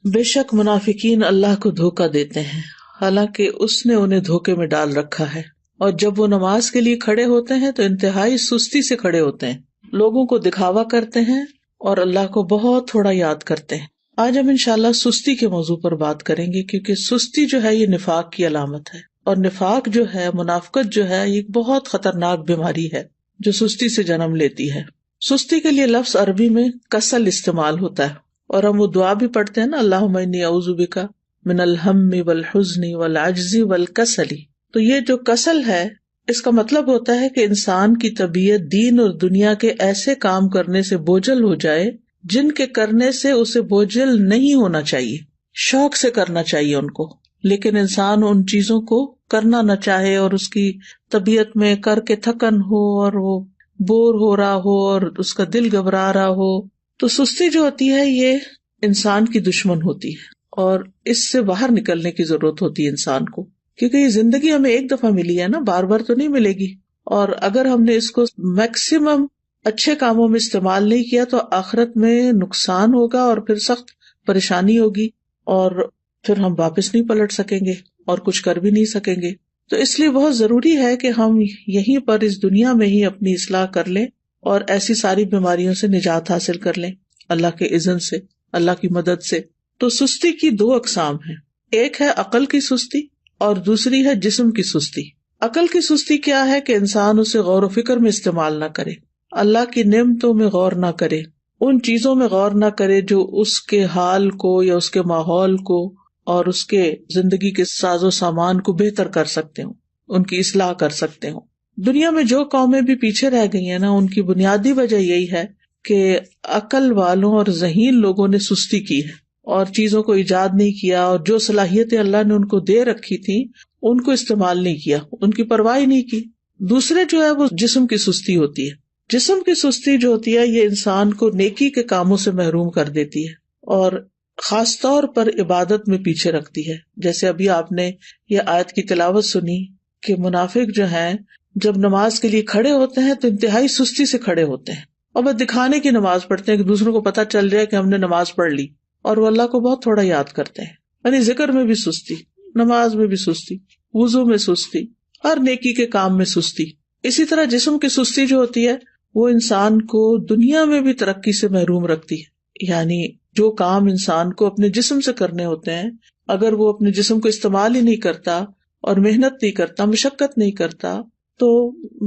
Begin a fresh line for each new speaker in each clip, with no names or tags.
بے شک منافقین اللہ کو دھوکہ دیتے ہیں حالانکہ اس نے انہیں دھوکے میں ڈال رکھا ہے، اور جب وہ نماز کے لیے کھڑے ہوتے ہیں تو انتہائی سستی سے کھڑے ہوتے ہیں، لوگوں کو دکھاوا کرتے ہیں اور اللہ کو بہت تھوڑا یاد کرتے ہیں۔ آج ہم انشاءاللہ سستی کے موضوع پر بات کریں گے، کیونکہ سستی جو ہے یہ نفاق کی علامت ہے، اور نفاق جو ہے، منافقت جو ہے، یہ ایک بہت خطرناک بیماری ہے جو سستی سے جنم لیتی ہے۔ سستی کے لیے لفظ عربی میں کسل استعمال ہوتا ہے، اور ہم وہ دعا بھی پڑھتے ہیں نا، اللہم انی اعوذ بک من الہم والحزن والعجز والکسل۔ تو یہ جو کسل ہے، اس کا مطلب ہوتا ہے کہ انسان کی طبیعت دین اور دنیا کے ایسے کام کرنے سے بوجھل ہو جائے جن کے کرنے سے اسے بوجھل نہیں ہونا چاہیے، شوق سے کرنا چاہیے ان کو، لیکن انسان ان چیزوں کو کرنا نہ چاہے اور اس کی طبیعت میں کر کے تھکن ہو اور وہ بور ہو رہا ہو اور اس کا دل گھبرا رہا ہو۔ تو سستی جو ہوتی ہے یہ انسان کی دشمن ہوتی ہے، اور اس سے باہر نکلنے کی ضرورت ہوتی ہے انسان کو، کیونکہ یہ زندگی ہمیں ایک دفعہ ملی ہے نا، بار بار تو نہیں ملے گی، اور اگر ہم نے اس کو میکسیمم اچھے کاموں میں استعمال نہیں کیا تو آخرت میں نقصان ہوگا اور پھر سخت پریشانی ہوگی، اور پھر ہم واپس نہیں پلٹ سکیں گے اور کچھ کر بھی نہیں سکیں گے۔ تو اس لیے بہت ضروری ہے کہ ہم یہیں پر اس دنیا میں ہی اپنی اصلاح کر لیں اور ایسی ساری بیماریوں سے نجات حاصل کر لیں اللہ کے اذن سے، اللہ کی مدد سے۔ تو سستی کی دو اقسام ہیں، ایک ہے عقل کی سستی اور دوسری ہے جسم کی سستی۔ عقل کی سستی کیا ہے کہ انسان اسے غور و فکر میں استعمال نہ کرے، اللہ کی نعمتوں میں غور نہ کرے، ان چیزوں میں غور نہ کرے جو اس کے حال کو یا اس کے ماحول کو اور اس کے زندگی کے ساز و سامان کو بہتر کر سکتے ہوں، ان کی اصلاح کر سکتے ہوں۔ دنیا میں جو قومیں بھی پیچھے رہ گئی ہیں نا، ان کی بنیادی وجہ یہی ہے کہ عقل والوں اور ذہین لوگوں نے سستی کی ہے اور چیزوں کو ایجاد نہیں کیا، اور جو صلاحیتیں اللہ نے ان کو دے رکھی تھی ان کو استعمال نہیں کیا، ان کی پرواہ نہیں کی۔ دوسرے جو ہے وہ جسم کی سستی ہوتی ہے۔ جسم کی سستی جو ہوتی ہے یہ انسان کو نیکی کے کاموں سے محروم کر دیتی ہے اور خاص طور پر عبادت میں پیچھے رکھتی ہے۔ جیسے ابھی آپ نے یہ آیت کی تلاوت سنی کہ منافق جو ہیں جب نماز کے لیے کھڑے ہوتے ہیں تو انتہائی سستی سے کھڑے ہوتے ہیں، اور بس دکھانے کی نماز پڑھتے ہیں کہ دوسروں کو پتہ چل جائے کہ ہم نے نماز پڑھ لی، اور وہ اللہ کو بہت تھوڑا یاد کرتے ہیں۔ یعنی ذکر میں بھی سستی، نماز میں بھی سستی، وضو میں سستی، ہر نیکی کے کام میں سستی۔ اسی طرح جسم کی سستی جو ہوتی ہے وہ انسان کو دنیا میں بھی ترقی سے محروم رکھتی ہے۔ یعنی جو کام انسان کو اپنے جسم سے کرنے ہوتے ہیں، اگر وہ اپنے جسم کو استعمال ہی نہیں کرتا اور محنت نہیں کرتا، مشقت نہیں کرتا، تو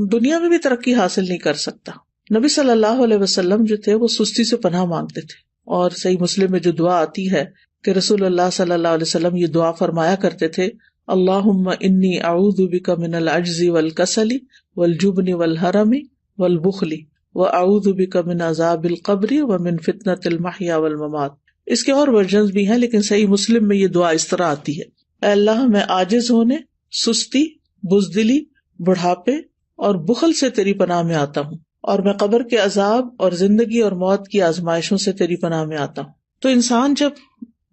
دنیا میں بھی ترقی حاصل نہیں کر سکتا۔ نبی صلی اللہ علیہ وسلم جو تھے وہ سستی سے پناہ مانگتے تھے، اور صحیح مسلم میں جو دعا آتی ہے کہ رسول اللہ صلی اللہ علیہ وسلم یہ دعا فرمایا کرتے تھے، اللہم انی اعوذ بک من العجز والکسل والجبن والحرم والبخل واعوذ بک من عذاب القبر ومن فتنۃ المحیا والممات۔ اس کے اور ورژنز بھی ہیں، لیکن صحیح مسلم میں یہ دعا اس طرح آتی ہے، اے اللہ میں عاجز ہونے، سستی، بزدلی، بڑھاپے اور بخل سے تیری پناہ میں آتا ہوں، اور میں قبر کے عذاب اور زندگی اور موت کی آزمائشوں سے تیری پناہ میں آتا ہوں۔ تو انسان جب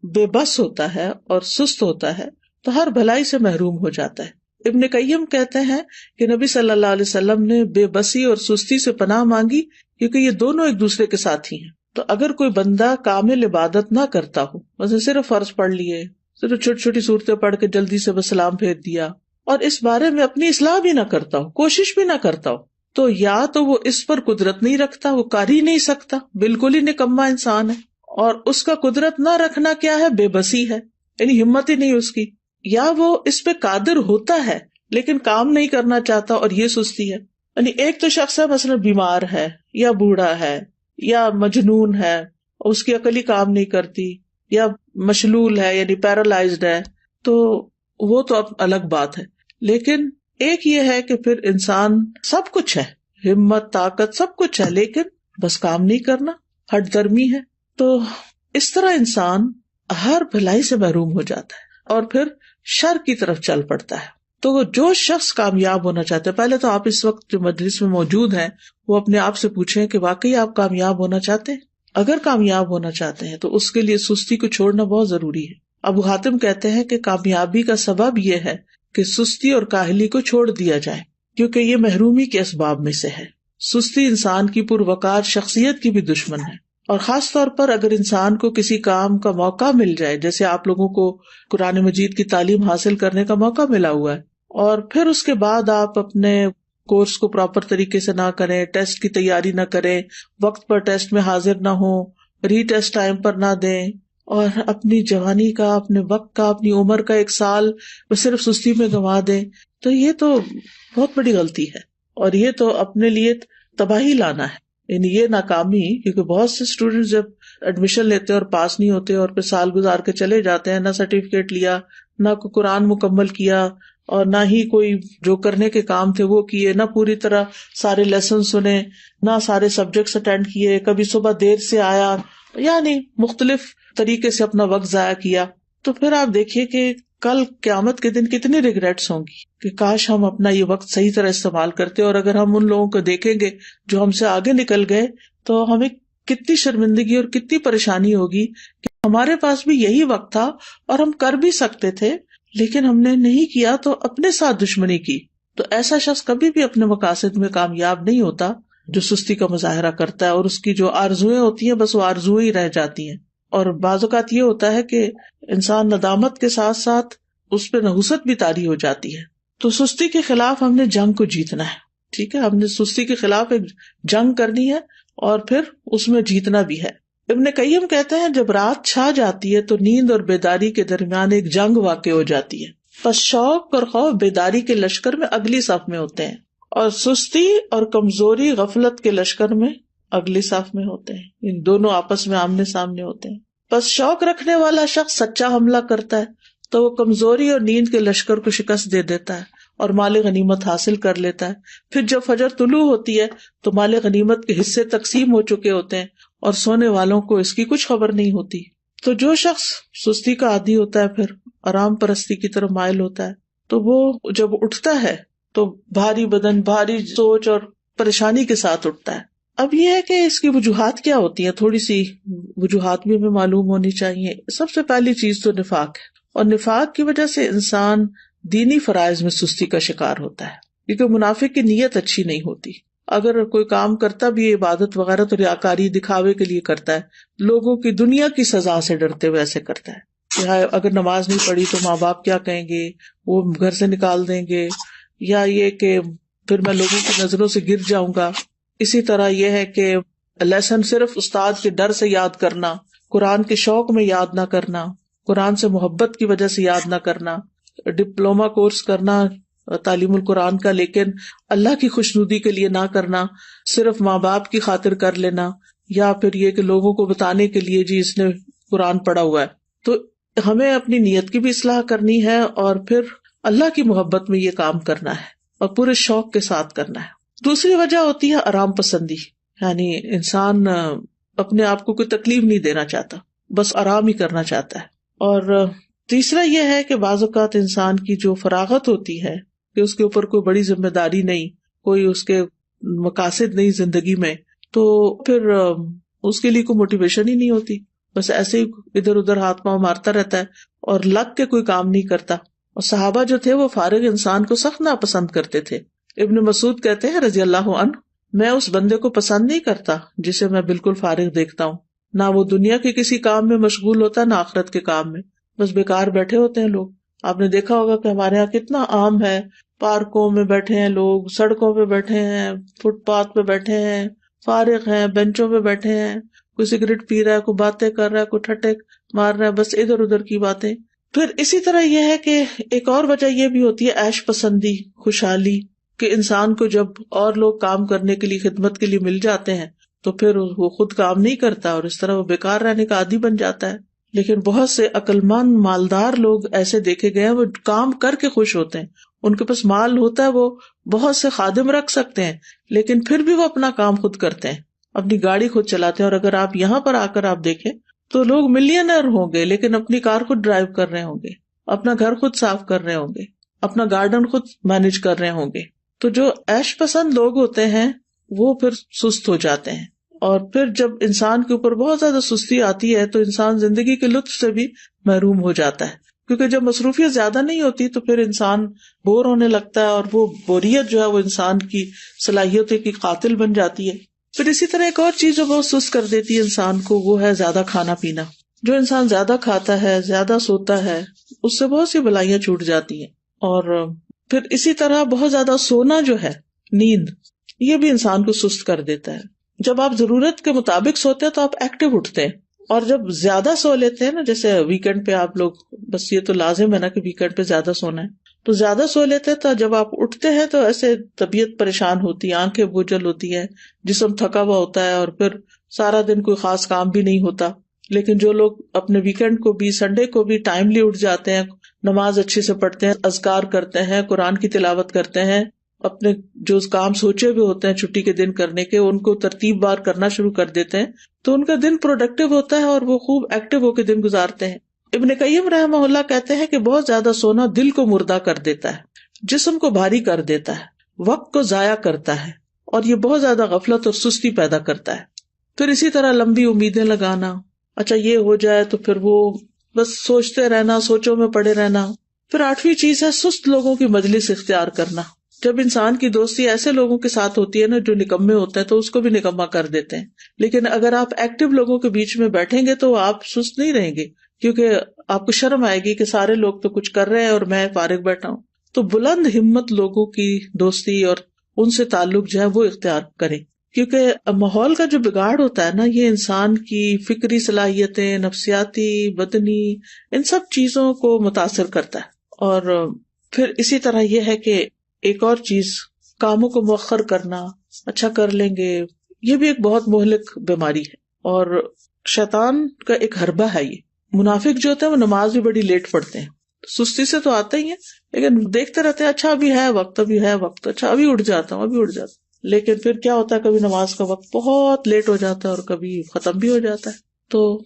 بے بس ہوتا ہے اور سست ہوتا ہے تو ہر بھلائی سے محروم ہو جاتا ہے۔ ابن قیم کہتے ہیں کہ نبی صلی اللہ علیہ وسلم نے بے بسی اور سستی سے پناہ مانگی کیونکہ یہ دونوں ایک دوسرے کے ساتھی ہیں۔ تو اگر کوئی بندہ کامل عبادت نہ کرتا ہو، مثلا صرف فرض پڑھ لیے، صرف چھوٹی چھوٹی صورتیں پڑھ کے جلدی سے بس سلام پھیر دیا، اور اس بارے میں اپنی اصلاح بھی نہ کرتا ہو، کوشش بھی نہ کرتا ہو، تو یا تو وہ اس پر قدرت نہیں رکھتا، وہ کر ہی نہیں سکتا، بالکل ہی نکما انسان ہے، اور اس کا قدرت نہ رکھنا کیا ہے؟ بے بسی ہے، یعنی ہمت ہی نہیں اس کی، یا وہ اس پہ قادر ہوتا ہے لیکن کام نہیں کرنا چاہتا، اور یہ سستی ہے۔ یعنی ایک تو شخص ہے مثلا بیمار ہے یا بوڑھا ہے یا مجنون ہے، اور اس کی عقل ہی کام نہیں کرتی، یا مشلول ہے یعنی پیرالائزڈ ہے، تو وہ تو اب الگ بات ہے۔ لیکن ایک یہ ہے کہ پھر انسان سب کچھ ہے، ہمت، طاقت، سب کچھ ہے، لیکن بس کام نہیں کرنا، ہٹ درمی ہے، تو اس طرح انسان ہر بھلائی سے محروم ہو جاتا ہے اور پھر شر کی طرف چل پڑتا ہے۔ تو جو شخص کامیاب ہونا چاہتا ہے، پہلے تو آپ اس وقت جو مجلس میں موجود ہیں وہ اپنے آپ سے پوچھیں کہ واقعی آپ کامیاب ہونا چاہتے ہیں؟ اگر کامیاب ہونا چاہتے ہیں تو اس کے لیے سستی کو چھوڑنا بہت ضروری ہے۔ ابو حاتم کہتے ہیں کہ کامیابی کا سبب یہ ہے کہ سستی اور کاہلی کو چھوڑ دیا جائے، کیونکہ یہ محرومی کے اسباب میں سے ہے۔ سستی انسان کی پروقار شخصیت کی بھی دشمن ہے، اور خاص طور پر اگر انسان کو کسی کام کا موقع مل جائے، جیسے آپ لوگوں کو قرآن مجید کی تعلیم حاصل کرنے کا موقع ملا ہوا ہے، اور پھر اس کے بعد آپ اپنے کورس کو پراپر طریقے سے نہ کریں، ٹیسٹ کی تیاری نہ کریں، وقت پر ٹیسٹ میں حاضر نہ ہوں، ری ٹیسٹ ٹائم پر نہ دیں، اور اپنی جوانی کا، اپنے وقت کا، اپنی عمر کا 1 سال وہ صرف سستی میں گنوا دیں، تو یہ تو بہت بڑی غلطی ہے، اور یہ تو اپنے لیے تباہی لانا ہے، یعنی یہ ناکامی. کیونکہ بہت سے اسٹوڈینٹ جب ایڈمیشن لیتے اور پاس نہیں ہوتے اور پھر سال گزار کے چلے جاتے ہیں، نہ سرٹیفکیٹ لیا، نہ کوئی قرآن مکمل کیا، اور نہ ہی کوئی جو کرنے کے کام تھے وہ کیے، نہ پوری طرح سارے لیسن سنے، نہ سارے سبجیکٹس اٹینڈ کیے، کبھی صبح دیر سے آیا، یعنی مختلف طریقے سے اپنا وقت ضائع کیا. تو پھر آپ دیکھیے کہ کل قیامت کے دن کتنی ریگریٹس ہوں گی کہ کاش ہم اپنا یہ وقت صحیح طرح استعمال کرتے. اور اگر ہم ان لوگوں کو دیکھیں گے جو ہم سے آگے نکل گئے تو ہمیں کتنی شرمندگی اور کتنی پریشانی ہوگی کہ ہمارے پاس بھی یہی وقت تھا اور ہم کر بھی سکتے تھے، لیکن ہم نے نہیں کیا تو اپنے ساتھ دشمنی کی. تو ایسا شخص کبھی بھی اپنے مقاصد میں کامیاب نہیں ہوتا جو سستی کا مظاہرہ کرتا ہے، اور اس کی جو آرزویں ہوتی ہیں بس وہ آرزویں ہی رہ جاتی ہیں. اور بعض اوقات یہ ہوتا ہے کہ انسان ندامت کے ساتھ ساتھ اس پہ نحوست بھی طاری ہو جاتی ہے. تو سستی کے خلاف ہم نے جنگ کو جیتنا ہے. ٹھیک ہے، ہم نے سستی کے خلاف ایک جنگ کرنی ہے اور پھر اس میں جیتنا بھی ہے. ابن قیم کہتے ہیں جب رات چھا جاتی ہے تو نیند اور بیداری کے درمیان ایک جنگ واقع ہو جاتی ہے. پس شوق اور خوف بیداری کے لشکر میں اگلی صف میں ہوتے ہیں، اور سستی اور کمزوری غفلت کے لشکر میں اگلی صف میں ہوتے ہیں. ان دونوں آپس میں آمنے سامنے ہوتے ہیں. پس شوق رکھنے والا شخص سچا حملہ کرتا ہے تو وہ کمزوری اور نیند کے لشکر کو شکست دے دیتا ہے اور مال غنیمت حاصل کر لیتا ہے. پھر جب فجر طلوع ہوتی ہے تو مال غنیمت کے حصے تقسیم ہو چکے ہوتے ہیں اور سونے والوں کو اس کی کچھ خبر نہیں ہوتی. تو جو شخص سستی کا عادی ہوتا ہے پھر آرام پرستی کی طرف مائل ہوتا ہے تو وہ جب اٹھتا ہے تو بھاری بدن، بھاری سوچ اور پریشانی کے ساتھ اٹھتا ہے. اب یہ ہے کہ اس کی وجوہات کیا ہوتی ہیں، تھوڑی سی وجوہات بھی ہمیں معلوم ہونی چاہیے. سب سے پہلی چیز تو نفاق ہے، اور نفاق کی وجہ سے انسان دینی فرائض میں سستی کا شکار ہوتا ہے، کیونکہ منافق کی نیت اچھی نہیں ہوتی. اگر کوئی کام کرتا بھی ہے عبادت وغیرہ تو ریاکاری دکھاوے کے لیے کرتا ہے، لوگوں کی دنیا کی سزا سے ڈرتے ہوئے ایسے کرتا ہے کہ اگر نماز نہیں پڑھی تو ماں باپ کیا کہیں گے، وہ گھر سے نکال دیں گے، یا یہ کہ پھر میں لوگوں کی نظروں سے گر جاؤں گا. اسی طرح یہ ہے کہ لیسن صرف استاد کے ڈر سے یاد کرنا، قرآن کے شوق میں یاد نہ کرنا، قرآن سے محبت کی وجہ سے یاد نہ کرنا، ڈپلومہ کورس کرنا تعلیم القرآن کا لیکن اللہ کی خوشنودی کے لیے نہ کرنا، صرف ماں باپ کی خاطر کر لینا، یا پھر یہ کہ لوگوں کو بتانے کے لیے جی اس نے قرآن پڑھا ہوا ہے. تو ہمیں اپنی نیت کی بھی اصلاح کرنی ہے اور پھر اللہ کی محبت میں یہ کام کرنا ہے اور پورے شوق کے ساتھ کرنا ہے. دوسری وجہ ہوتی ہے آرام پسندی، یعنی انسان اپنے آپ کو کوئی تکلیف نہیں دینا چاہتا، بس آرام ہی کرنا چاہتا ہے. اور تیسرا یہ ہے کہ بعض اوقات انسان کی جو فراغت ہوتی ہے کہ اس کے اوپر کوئی بڑی ذمہ داری نہیں، کوئی اس کے مقاصد نہیں زندگی میں، تو پھر اس کے لیے کوئی موٹیویشن ہی نہیں ہوتی، بس ایسے ہی ادھر ادھر ہاتھ پاؤں مارتا رہتا ہے اور لگ کے کوئی کام نہیں کرتا. اور صحابہ جو تھے وہ فارغ انسان کو سخت ناپسند کرتے تھے. ابن مسعود کہتے ہیں رضی اللہ عنہ، میں اس بندے کو پسند نہیں کرتا جسے میں بالکل فارغ دیکھتا ہوں، نہ وہ دنیا کے کسی کام میں مشغول ہوتا نہ آخرت کے کام میں، بس بیکار بیٹھے ہوتے ہیں لوگ. آپ نے دیکھا ہوگا کہ ہمارے یہاں کتنا عام ہے، پارکوں میں بیٹھے ہیں لوگ، سڑکوں پہ بیٹھے ہیں، فٹ پاتھ پہ بیٹھے ہیں، فارغ ہیں، بینچوں پہ بیٹھے ہیں، کوئی سگریٹ پی رہا ہے، کوئی باتیں کر رہا ہے، کوئی ٹھٹے مار رہا ہے، بس ادھر ادھر کی باتیں. پھر اسی طرح یہ ہے کہ ایک اور وجہ یہ بھی ہوتی ہے عیش پسندی، خوشحالی، کہ انسان کو جب اور لوگ کام کرنے کے لیے، خدمت کے لیے مل جاتے ہیں تو پھر وہ خود کام نہیں کرتا اور اس طرح وہ بیکار رہنے کا عادی بن جاتا ہے. لیکن بہت سے عقلمند مالدار لوگ ایسے دیکھے گئے ہیں، وہ کام کر کے خوش ہوتے ہیں، ان کے پاس مال ہوتا ہے، وہ بہت سے خادم رکھ سکتے ہیں لیکن پھر بھی وہ اپنا کام خود کرتے ہیں، اپنی گاڑی خود چلاتے ہیں. اور اگر آپ یہاں پر آ کر آپ دیکھیں تو لوگ ملینئر ہوں گے لیکن اپنی کار خود ڈرائیو کر رہے ہوں گے، اپنا گھر خود صاف کر رہے ہوں گے، اپنا گارڈن خود مینج کر رہے ہوں گے. تو جو عیش پسند لوگ ہوتے ہیں وہ پھر سست ہو جاتے ہیں، اور پھر جب انسان کے اوپر بہت زیادہ سستی آتی ہے تو انسان زندگی کے لطف سے بھی محروم ہو جاتا ہے، کیونکہ جب مصروفیت زیادہ نہیں ہوتی تو پھر انسان بور ہونے لگتا ہے، اور وہ بوریت جو ہے وہ انسان کی صلاحیتوں کی قاتل بن جاتی ہے. پھر اسی طرح ایک اور چیز جو بہت سست کر دیتی ہے انسان کو، وہ ہے زیادہ کھانا پینا. جو انسان زیادہ کھاتا ہے، زیادہ سوتا ہے، اس سے بہت سی بلائیاں چھوٹ جاتی ہیں. اور پھر اسی طرح بہت زیادہ سونا جو ہے، نیند، یہ بھی انسان کو سست کر دیتا ہے. جب آپ ضرورت کے مطابق سوتے ہیں تو آپ ایکٹیو اٹھتے ہیں، اور جب زیادہ سو لیتے ہیں نا، جیسے ویکینڈ پہ آپ لوگ، بس یہ تو لازم ہے نا کہ ویکینڈ پہ زیادہ سونا ہے، تو زیادہ سو لیتے ہیں تو جب آپ اٹھتے ہیں تو ایسے طبیعت پریشان ہوتی ہے، آنکھیں بوجھل ہوتی ہے، جسم تھکا ہوا ہوتا ہے، اور پھر سارا دن کوئی خاص کام بھی نہیں ہوتا. لیکن جو لوگ اپنے ویکینڈ کو بھی، سنڈے کو بھی ٹائملی اٹھ جاتے ہیں، نماز اچھے سے پڑھتے ہیں، اذکار کرتے ہیں، قرآن کی تلاوت کرتے ہیں، اپنے جو کام سوچے ہوئے ہوتے ہیں چھٹی کے دن کرنے کے، ان کو ترتیب بار کرنا شروع کر دیتے ہیں، تو ان کا دن پروڈکٹیو ہوتا ہے اور وہ خوب ایکٹیو ہو کے دن گزارتے ہیں. ابن قیم رحمہ اللہ کہتے ہیں کہ بہت زیادہ سونا دل کو مردہ کر دیتا ہے، جسم کو بھاری کر دیتا ہے، وقت کو ضائع کرتا ہے، اور یہ بہت زیادہ غفلت اور سستی پیدا کرتا ہے. پھر اسی طرح لمبی امیدیں لگانا، اچھا یہ ہو جائے تو پھر وہ بس سوچتے رہنا، سوچوں میں پڑے رہنا. پھر 8ویں چیز ہے سست لوگوں کی مجلس اختیار کرنا. جب انسان کی دوستی ایسے لوگوں کے ساتھ ہوتی ہے نا جو نکمے ہوتے ہیں تو اس کو بھی نکما کر دیتے ہیں. لیکن اگر آپ ایکٹیو لوگوں کے بیچ میں بیٹھیں گے تو آپ سست نہیں رہیں گے، کیونکہ آپ کو شرم آئے گی کہ سارے لوگ تو کچھ کر رہے ہیں اور میں فارغ بیٹھا ہوں. تو بلند ہمت لوگوں کی دوستی اور ان سے تعلق جو ہے وہ اختیار کریں، کیونکہ ماحول کا جو بگاڑ ہوتا ہے نا، یہ انسان کی فکری صلاحیتیں، نفسیاتی، بدنی، ان سب چیزوں کو متاثر کرتا ہے. اور پھر اسی طرح یہ ہے کہ ایک اور چیز، کاموں کو مؤخر کرنا، اچھا کر لیں گے، یہ بھی ایک بہت مہلک بیماری ہے اور شیطان کا ایک حربہ ہے. یہ منافق جو ہوتے ہیں وہ نماز بھی بڑی لیٹ پڑھتے ہیں، سستی سے تو آتے ہی ہیں لیکن دیکھتے رہتے ہیں اچھا ابھی ہے وقت، ابھی ہے وقت، اچھا ابھی اٹھ جاتا ہوں، ابھی اٹھ جاتا ہوں. لیکن پھر کیا ہوتا ہے، کبھی نماز کا وقت بہت لیٹ ہو جاتا ہے اور کبھی ختم بھی ہو جاتا ہے. تو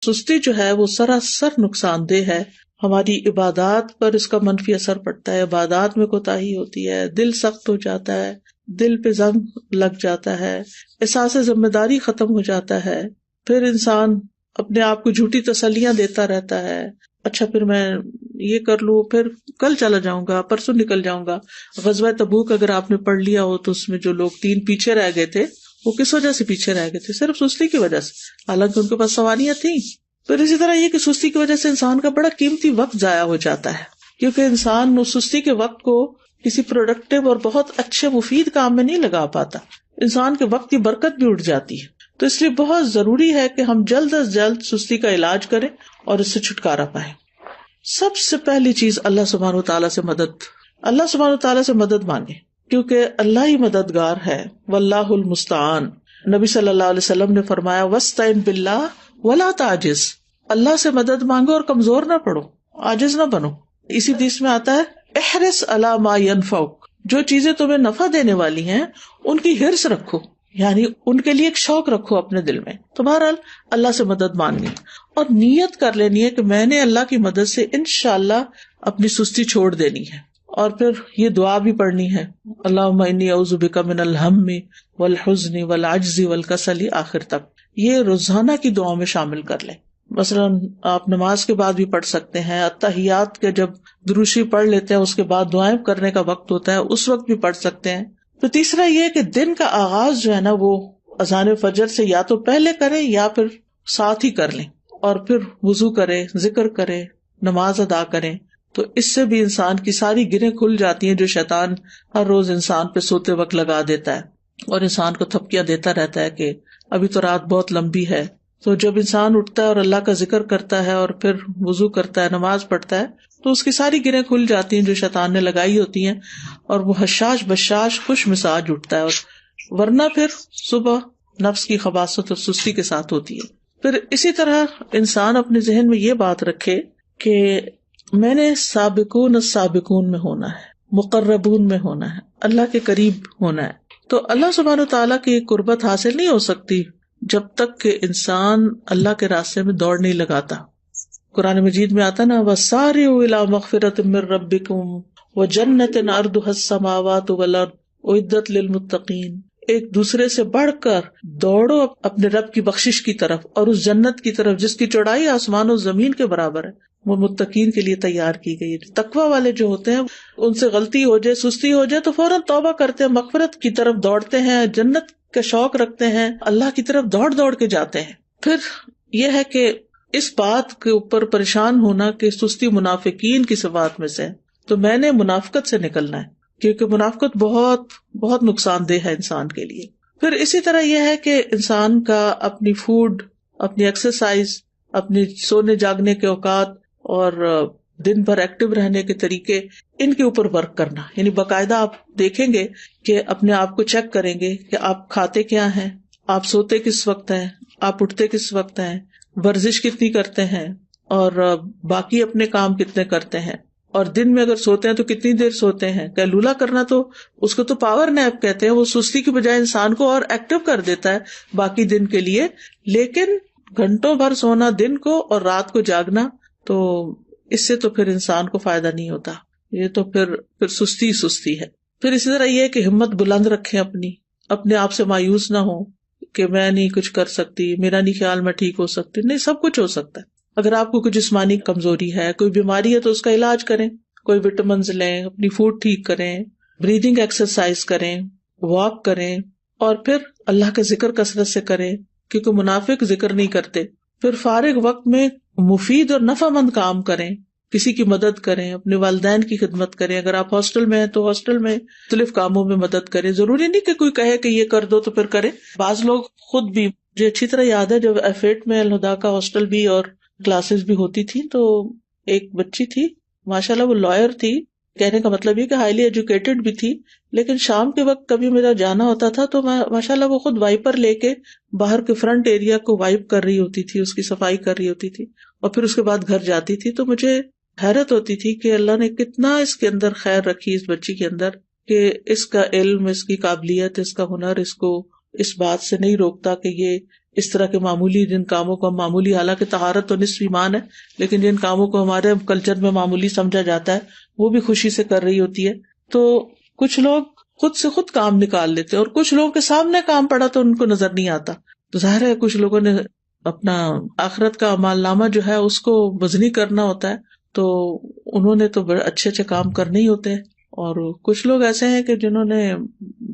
سستی جو ہے وہ سراسر نقصان دہ ہے. ہماری عبادات پر اس کا منفی اثر پڑتا ہے، عبادات میں کوتاہی ہوتی ہے، دل سخت ہو جاتا ہے، دل پہ زنگ لگ جاتا ہے، احساس ذمہ داری ختم ہو جاتا ہے. پھر انسان اپنے آپ کو جھوٹی تسلیاں دیتا رہتا ہے، اچھا پھر میں یہ کر لوں، پھر کل چلا جاؤں گا، پرسوں نکل جاؤں گا. غزوہ تبوک اگر آپ نے پڑھ لیا ہو تو اس میں جو لوگ 3 پیچھے رہ گئے تھے، وہ کس وجہ سے پیچھے رہ گئے تھے؟ صرف سستی کی وجہ سے، حالانکہ ان کے پاس سواریاں تھیں. پھر اسی طرح یہ کہ سستی کی وجہ سے انسان کا بڑا قیمتی وقت ضائع ہو جاتا ہے، کیونکہ انسان اس سستی کے وقت کو کسی پروڈکٹیو اور بہت اچھے مفید کام میں نہیں لگا پاتا، انسان کے وقت کی برکت بھی اٹھ جاتی ہے. تو اس لیے بہت ضروری ہے کہ ہم جلد از جلد سستی کا علاج کریں اور اس سے چھٹکارا پائیں. سب سے پہلی چیز اللہ سبحانہ وتعالیٰ سے مدد، اللہ سبحانہ وتعالیٰ سے مدد مانگے، کیونکہ اللہ ہی مددگار ہے. واللہ المستعان. نبی صلی اللہ علیہ وسلم نے فرمایا وَاسْتَعِن بِاللَّهِ وَلَا تَعْجِزْ. اللہ سے مدد مانگو اور کمزور نہ پڑو، عاجز نہ بنو. اسی حدیث میں آتا ہے احرص علی ما ينفعک، جو چیزیں تمہیں نفع دینے والی ہیں ان کی حرص رکھو، یعنی ان کے لیے ایک شوق رکھو اپنے دل میں. تو بہرحال اللہ سے مدد مانگنی اور نیت کر لینی ہے کہ میں نے اللہ کی مدد سے انشاءاللہ اپنی سستی چھوڑ دینی ہے. اور پھر یہ دعا بھی پڑھنی ہے، اللہم انی اعوذ بک من الہم والحزن والعجز والکسل، آخر تک. یہ روزانہ کی دعاؤں میں شامل کر لیں. مثلاً آپ نماز کے بعد بھی پڑھ سکتے ہیں، اتحیات کے جب دروشی پڑھ لیتے ہیں اس کے بعد دعائیں کرنے کا وقت ہوتا ہے اس وقت بھی پڑھ سکتے ہیں. تو تیسرا یہ کہ دن کا آغاز جو ہے نا وہ اذان فجر سے یا تو پہلے کریں یا پھر ساتھ ہی کر لیں، اور پھر وضو کریں، ذکر کریں، نماز ادا کریں. تو اس سے بھی انسان کی ساری گرہیں کھل جاتی ہیں جو شیطان ہر روز انسان پہ سوتے وقت لگا دیتا ہے اور انسان کو تھپکیاں دیتا رہتا ہے کہ ابھی تو رات بہت لمبی ہے. تو جب انسان اٹھتا ہے اور اللہ کا ذکر کرتا ہے اور پھر وضو کرتا ہے، نماز پڑھتا ہے، تو اس کی ساری گرہیں کھل جاتی ہیں جو شیطان نے لگائی ہوتی ہیں، اور وہ حشاش بشاش خوش مزاج اٹھتا ہے. اور ورنہ پھر صبح نفس کی خباثت اور سستی کے ساتھ ہوتی ہے. پھر اسی طرح انسان اپنے ذہن میں یہ بات رکھے کہ میں نے سابقون السابقون میں ہونا ہے، مقربون میں ہونا ہے، اللہ کے قریب ہونا ہے. تو اللہ سبحانہ وتعالیٰ کی قربت حاصل نہیں ہو سکتی جب تک کہ انسان اللہ کے راستے میں دوڑ نہیں لگاتا. قرآن مجید میں آتا نا وَسَارِعُوا إِلَىٰ مَغْفِرَةٍ مِّن رَّبِّكُمْ وَجَنَّةٍ عَرْضُهَا السَّمَاوَاتُ وَالْأَرْضُ أُعِدَّتْ لِلْمُتَّقِينَ. ایک دوسرے سے بڑھ کر دوڑو اپنے رب کی بخشش کی طرف اور اس جنت کی طرف جس کی چوڑائی آسمان و زمین کے برابر ہے، وہ متقین کے لیے تیار کی گئی ہے. تقوی والے جو ہوتے ہیں ان سے غلطی ہو جائے، سستی ہو جائے تو فوراً توبہ کرتے ہیں، مغفرت کی طرف دوڑتے ہیں، جنت کا شوق رکھتے ہیں، اللہ کی طرف دوڑ دوڑ کے جاتے ہیں. پھر یہ ہے کہ اس بات کے اوپر پریشان ہونا کہ سستی منافقین کی صفات میں سے، تو میں نے منافقت سے نکلنا ہے، کیونکہ منافقت بہت بہت نقصان دہ ہے انسان کے لیے. پھر اسی طرح یہ ہے کہ انسان کا اپنی فوڈ، اپنی ایکسرسائز، اپنی سونے جاگنے کے اوقات اور دن بھر ایکٹیو رہنے کے طریقے، ان کے اوپر ورک کرنا. یعنی باقاعدہ آپ دیکھیں گے کہ اپنے آپ کو چیک کریں گے کہ آپ کھاتے کیا ہیں، آپ سوتے کس وقت ہیں، آپ اٹھتے کس وقت ہیں، ورزش کتنی کرتے ہیں، اور باقی اپنے کام کتنے کرتے ہیں، اور دن میں اگر سوتے ہیں تو کتنی دیر سوتے ہیں. قیلولہ کرنا تو اس کو تو پاور نیپ کہتے ہیں، وہ سستی کی بجائے انسان کو اور ایکٹیو کر دیتا ہے باقی دن کے لیے. لیکن گھنٹوں بھر سونا دن کو اور رات کو جاگنا، تو اس سے تو پھر انسان کو فائدہ نہیں ہوتا، یہ تو پھر سستی ہے. پھر اسی طرح یہ کہ ہمت بلند رکھیں، اپنے آپ سے مایوس نہ ہو کہ میں نہیں کچھ کر سکتی، میرا نہیں خیال میں ٹھیک ہو سکتی. نہیں، سب کچھ ہو سکتا ہے. اگر آپ کو کوئی جسمانی کمزوری ہے، کوئی بیماری ہے، تو اس کا علاج کریں، کوئی وٹامنز لیں، اپنی فوڈ ٹھیک کریں، بریدنگ ایکسرسائز کریں، واک کریں، اور پھر اللہ کا ذکر کثرت سے کریں، کیونکہ منافق ذکر نہیں کرتے. پھر فارغ وقت میں مفید اور نفع مند کام کریں، کسی کی مدد کریں، اپنے والدین کی خدمت کریں. اگر آپ ہاسٹل میں ہیں تو ہاسٹل میں مختلف کاموں میں مدد کریں. ضروری نہیں کہ کوئی کہے کہ یہ کر دو تو پھر کریں. بعض لوگ خود بھی، مجھے اچھی طرح یاد ہے جب F8 میں الہدا کا ہاسٹل بھی اور کلاسز بھی ہوتی تھی، تو ایک بچی تھی، ماشاءاللہ وہ لائر تھی، کہنے کا مطلب یہ کہ ہائیلی ایجوکیٹڈ بھی تھی. لیکن شام کے وقت کبھی میرا جانا ہوتا تھا تو میں ماشاءاللہ وہ خود وائپر لے کے باہر کے فرنٹ ایریا کو وائپ کر رہی ہوتی تھی، اس کی صفائی کر رہی ہوتی تھی، اور پھر اس کے بعد گھر جاتی تھی. تو مجھے حیرت ہوتی تھی کہ اللہ نے کتنا اس کے اندر خیر رکھی اس بچی کے اندر، کہ اس کا علم، اس کی قابلیت، اس کا ہنر اس کو اس بات سے نہیں روکتا کہ یہ اس طرح کے معمولی جن کاموں کو ہم معمولی، حالانکہ طہارت تو نصف ایمان ہے، لیکن جن کاموں کو ہمارے کلچر میں معمولی سمجھا جاتا ہے وہ بھی خوشی سے کر رہی ہوتی ہے. تو کچھ لوگ خود سے خود کام نکال لیتے اور کچھ لوگوں کے سامنے کام پڑا تو ان کو نظر نہیں آتا. تو ظاہر ہے کچھ لوگوں نے اپنا آخرت کا اعمال نامہ جو ہے اس کو وزنی کرنا ہوتا ہے، تو انہوں نے تو بڑے اچھے اچھے کام کرنے ہی ہوتے ہیں. اور کچھ لوگ ایسے ہیں کہ جنہوں نے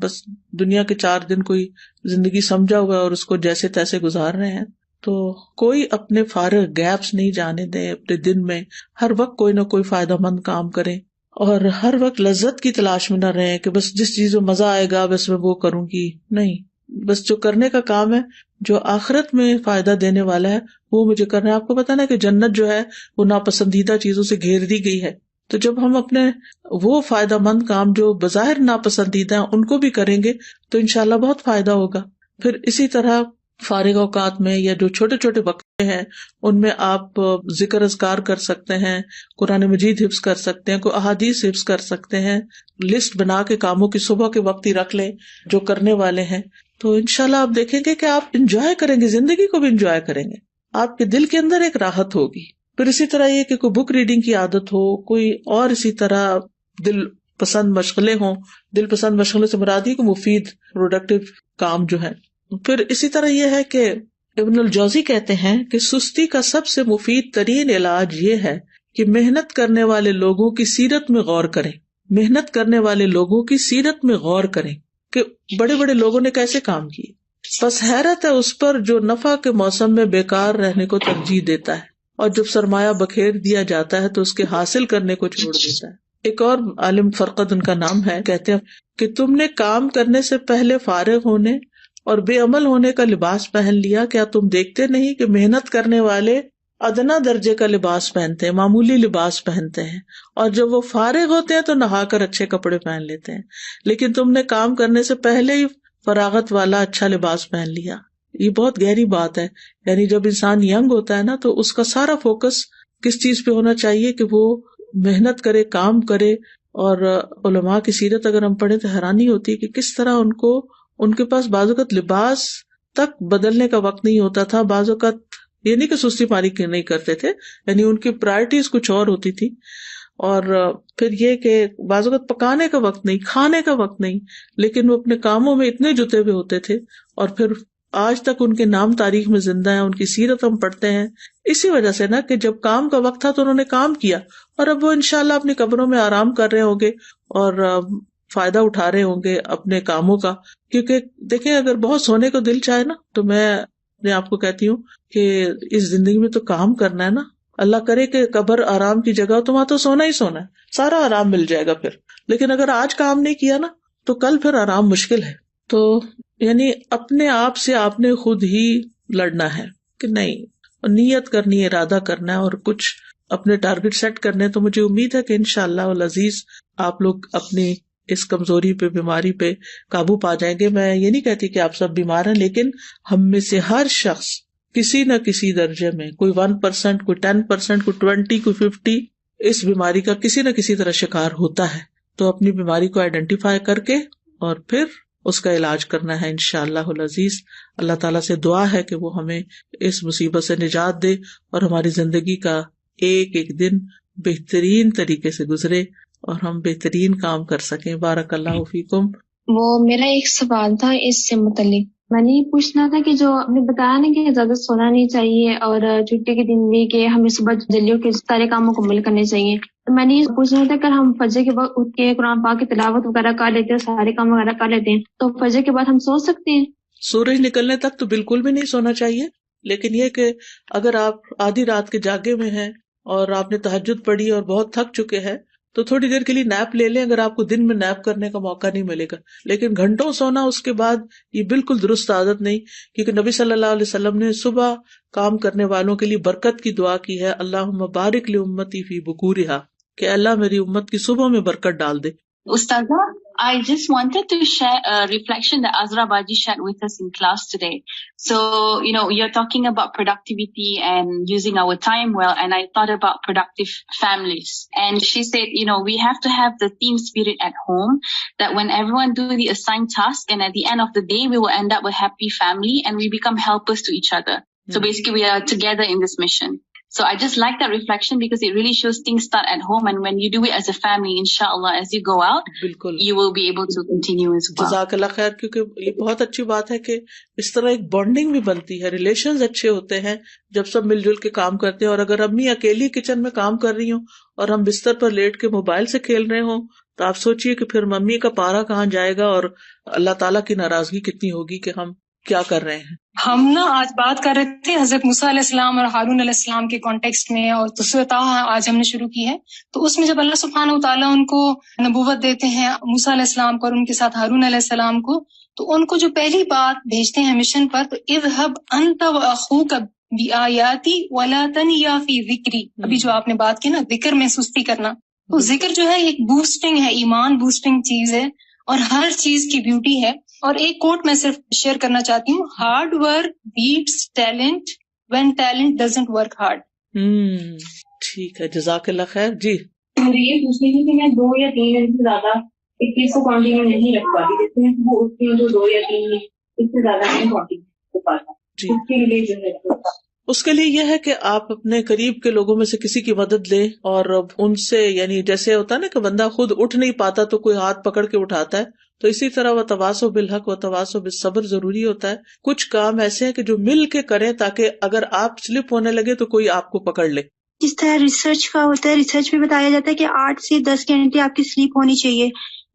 بس دنیا کے 4 دن کوئی زندگی سمجھا ہوا ہے اور اس کو جیسے تیسے گزار رہے ہیں. تو کوئی اپنے فارغ گیپس نہیں جانے دیں اپنے دن میں، ہر وقت کوئی نہ کوئی فائدہ مند کام کریں، اور ہر وقت لذت کی تلاش میں نہ رہیں کہ بس جس چیز میں مزہ آئے گا بس میں وہ کروں گی. نہیں، بس جو کرنے کا کام ہے، جو آخرت میں فائدہ دینے والا ہے، وہ مجھے کرنا ہے. آپ کو پتا نا کہ جنت جو ہے وہ ناپسندیدہ چیزوں سے گھیر دی گئی ہے. تو جب ہم اپنے وہ فائدہ مند کام جو بظاہر ناپسندیدہ ہیں ان کو بھی کریں گے تو انشاءاللہ بہت فائدہ ہوگا. پھر اسی طرح فارغ اوقات میں یا جو چھوٹے چھوٹے وقت ہیں ان میں آپ ذکر اذکار کر سکتے ہیں، قرآن مجید حفظ کر سکتے ہیں، کوئی احادیث حفظ کر سکتے ہیں. لسٹ بنا کے کاموں کی صبح کے وقت ہی رکھ لیں جو کرنے والے ہیں، تو انشاءاللہ آپ دیکھیں گے کہ آپ انجوائے کریں گے، زندگی کو بھی انجوائے کریں گے، آپ کے دل کے اندر ایک راحت ہوگی. پھر اسی طرح یہ کہ کوئی بک ریڈنگ کی عادت ہو، کوئی اور اسی طرح دل پسند مشغلیں ہوں. دل پسند مشغلے سے مراد یہ کہ مفید پروڈکٹیو کام جو ہے. پھر اسی طرح یہ ہے کہ ابن الجوزی کہتے ہیں کہ سستی کا سب سے مفید ترین علاج یہ ہے کہ محنت کرنے والے لوگوں کی سیرت میں غور کریں. محنت کرنے والے لوگوں کی سیرت میں غور کریں کہ بڑے بڑے لوگوں نے کیسے کام کیے. بس حیرت ہے اس پر جو نفع کے موسم میں بیکار رہنے کو ترجیح دیتا ہے، اور جب سرمایہ بکھیر دیا جاتا ہے تو اس کے حاصل کرنے کو چھوڑ دیتا ہے. ایک اور عالم فرقد ان کا نام ہے، کہتے ہیں کہ تم نے کام کرنے سے پہلے فارغ ہونے اور بے عمل ہونے کا لباس پہن لیا. کیا تم دیکھتے نہیں کہ محنت کرنے والے ادنا درجے کا لباس پہنتے ہیں، معمولی لباس پہنتے ہیں، اور جب وہ فارغ ہوتے ہیں تو نہا کر اچھے کپڑے پہن لیتے ہیں، لیکن تم نے کام کرنے سے پہلے ہی فراغت والا اچھا لباس پہن لیا. یہ بہت گہری بات ہے. یعنی جب انسان ینگ ہوتا ہے نا تو اس کا سارا فوکس کس چیز پہ ہونا چاہیے کہ وہ محنت کرے، کام کرے. اور علماء کی سیرت اگر ہم پڑھیں تو حیرانی ہوتی ہے کہ کس طرح ان کے پاس بعض اوقات لباس تک بدلنے کا وقت نہیں ہوتا تھا. بعض اوقات یہ نہیں کہ سستی پاری نہیں کرتے تھے، یعنی ان کی پرائرٹیز کچھ اور ہوتی تھی. اور پھر یہ کہ بعض اوقات پکانے کا وقت نہیں، کھانے کا وقت نہیں، لیکن وہ اپنے کاموں میں اتنے جتے ہوئے ہوتے تھے، اور پھر آج تک ان کے نام تاریخ میں زندہ ہیں، ان کی سیرت ہم پڑھتے ہیں اسی وجہ سے نا کہ جب کام کا وقت تھا تو انہوں نے کام کیا، اور اب وہ انشاءاللہ اپنی قبروں میں آرام کر رہے ہوں گے اور فائدہ اٹھا رہے ہوں گے اپنے کاموں کا. کیونکہ دیکھیں اگر بہت سونے کو دل چاہے نا تو میں اپنے آپ کو کہتی ہوں کہ اس زندگی میں تو کام کرنا ہے نا. اللہ کرے کہ قبر آرام کی جگہ ہو تو وہاں تو سونا ہی سونا ہے, سارا آرام مل جائے گا پھر. لیکن اگر آج کام نہیں کیا نا تو کل پھر آرام مشکل ہے. تو یعنی اپنے آپ سے آپ نے خود ہی لڑنا ہے کہ نہیں, نیت کرنی ہے, ارادہ کرنا ہے اور کچھ اپنے ٹارگٹ سیٹ کرنے. تو مجھے امید ہے کہ انشاءاللہ العزیز آپ لوگ اپنی اس کمزوری پہ, بیماری پہ قابو پا جائیں گے. میں یہ نہیں کہتی کہ آپ سب بیمار ہیں, لیکن ہم میں سے ہر شخص کسی نہ کسی درجے میں, کوئی 1%, کوئی 10%, کوئی 20, کوئی 50 اس بیماری کا کسی نہ کسی طرح شکار ہوتا ہے. تو اپنی بیماری کو آئیڈینٹیفائی کر کے اور پھر اس کا علاج کرنا ہے انشاءاللہ العزیز. اللہ تعالیٰ سے دعا ہے کہ وہ ہمیں اس مصیبت سے نجات دے اور ہماری زندگی کا ایک ایک دن بہترین طریقے سے گزرے اور ہم بہترین کام کر سکیں. بارک اللہ فیکم.
وہ میرا ایک سوال تھا اس سے متعلق. میں نے یہ پوچھنا تھا کہ جو آپ نے بتایا نا کہ زیادہ سونا نہیں چاہیے اور چھٹی کے دن بھی کہ ہمیں صبح جلدی کے سارے کام مکمل کرنے چاہیے, تو میں نے یہ پوچھنا تھا کہ ہم فجر کے وقت اٹھ کے قرآن پاک کی تلاوت وغیرہ کر لیتے ہیں, سارے کام وغیرہ کر لیتے ہیں, تو فجر کے بعد ہم سو سکتے ہیں؟
سورج نکلنے تک تو بالکل بھی نہیں سونا چاہیے, لیکن یہ کہ اگر آپ آدھی رات کے جاگے میں ہیں اور آپ نے تہجد پڑھی اور بہت تھک چکے ہیں تو تھوڑی دیر کے لیے نیپ لے لیں, اگر آپ کو دن میں نیپ کرنے کا موقع نہیں ملے گا. لیکن گھنٹوں سونا اس کے بعد یہ بالکل درست عادت نہیں, کیونکہ نبی صلی اللہ علیہ وسلم نے صبح کام کرنے والوں کے لیے برکت کی دعا کی ہے, اللہم بارک لامتی فی بکورہا, کہ اللہ میری امت کی صبح میں برکت ڈال دے.
Ustaza, I just wanted to share a reflection that Azra Baji shared with us in class today. So, you're talking about productivity and using our time well, and I thought about productive families. And she said, we have to have the team spirit at home, that when everyone do the assigned task, and at the end of the day, we will end up a happy family and we become helpers to each other. So basically, we are together in this mission. So I just like that reflection because it really shows things start at home, and when you do it as a family, inshallah, as you go out, you will be able to continue as well.
جزاک اللہ خیر, کیونکہ یہ بہت اچھی بات ہے کہ اس طرح ایک بانڈنگ بھی بنتی ہے, ریلیشنز اچھے ہوتے ہیں جب سب مل جل کے کام کرتے ہیں. اور اگر امی اکیلی کچن میں کام کر رہی ہوں اور ہم بستر پر لیٹ کے موبائل سے کھیل رہے ہوں تو آپ سوچئے کہ پھر ممی کا پارا کہاں جائے گا اور اللہ تعالیٰ کی ناراضگی کتنی ہوگی کہ ہم کیا کر رہے ہیں.
ہم آج بات کر رہے تھے حضرت موسیٰ علیہ السلام اور ہارون علیہ السلام کے کانٹیکسٹ میں, اور سورۃ طٰہٰ آج ہم نے شروع کی ہے. تو اس میں جب اللہ سبحانہ وتعالیٰ ان کو نبوت دیتے ہیں, موسیٰ علیہ السلام کو اور ان کے ساتھ ہارون علیہ السلام کو, تو ان کو جو پہلی بات بھیجتے ہیں مشن پر, تو اذهب انت واخوک بآیاتی ولا تنیا فی ذکری. ابھی جو آپ نے بات کی نا ذکر میں سستی کرنا, تو ذکر جو ہے ایک بوسٹنگ ہے, ایمان بوسٹنگ چیز ہے اور ہر چیز کی بیوٹی ہے. اور ایک کوٹ میں صرف شیئر کرنا چاہتی ہوں, hard work beats talent when talent doesn't work hard.
ٹھیک ہے, جزاک اللہ خیر. جی
مجھے یہ پوچھنی تھی کہ میں 2 یا 3 دن سے زیادہ ایک چیز کو کنٹینیو نہیں رکھ پاتی, جیسے میں وہ اٹھتی ہوں تو 2 یا 3 دن اس سے زیادہ نہیں کنٹینیو کر پاتا. اس کے لیے جو ہے
اس کے لیے یہ ہے کہ آپ اپنے قریب کے لوگوں میں سے کسی کی مدد لیں اور ان سے, یعنی جیسے ہوتا ہے نا کہ بندہ خود اٹھ نہیں پاتا تو کوئی ہاتھ پکڑ کے اٹھاتا ہے, تو اسی طرح وہ تواصو بالحق و تواصو بالصبر ضروری ہوتا ہے. کچھ کام ایسے ہیں کہ جو مل کے کریں تاکہ اگر آپ سلپ ہونے لگے تو کوئی آپ کو پکڑ لے.
جس طرح ریسرچ کا ہوتا ہے, ریسرچ میں بتایا جاتا ہے کہ 8 سے 10 گھنٹے آپ کی سلیپ ہونی چاہیے,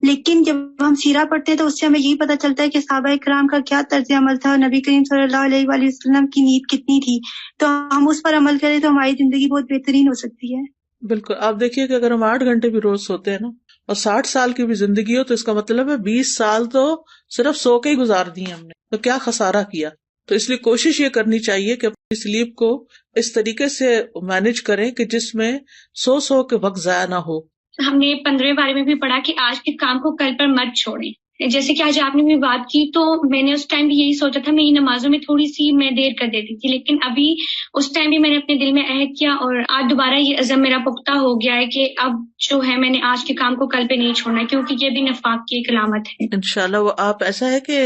لیکن جب ہم سیرہ پڑھتے ہیں تو اس سے ہمیں یہی پتہ چلتا ہے کہ صحابہ کرام کا کیا طرز عمل تھا, نبی کریم صلی اللہ علیہ وآلہ وسلم کی نیند کتنی تھی. تو ہم اس پر عمل کریں تو ہماری زندگی بہت بہترین ہو سکتی ہے.
بالکل. آپ دیکھیے کہ اگر ہم 8 گھنٹے بھی روز سوتے ہیں نا اور 60 سال کی بھی زندگی ہو تو اس کا مطلب ہے 20 سال تو صرف سو کے ہی گزار دیے ہم نے, تو کیا خسارہ کیا. تو اس لیے کوشش یہ کرنی چاہیے کہ اپنی سلیپ کو اس طریقے سے مینج کریں کہ جس میں سو کے وقت ضائع نہ ہو.
ہم نے 15 بارے میں بھی پڑھا کہ آج کے کام کو کل پر مت چھوڑیں. جیسے کہ آج آپ نے بھی بات کی تو میں نے اس ٹائم بھی یہی سوچا تھا, میں نمازوں میں تھوڑی سی میں دیر کر دیتی تھی, لیکن ابھی اس ٹائم بھی میں نے اپنے دل میں عہد کیا اور آج دوبارہ یہ عزم میرا پختہ ہو گیا ہے کہ اب جو ہے میں نے آج کے کام کو کل پہ نہیں چھوڑنا, کیونکہ یہ بھی نفاق کی ایک علامت ہے.
انشاءاللہ وہ آپ ایسا ہے کہ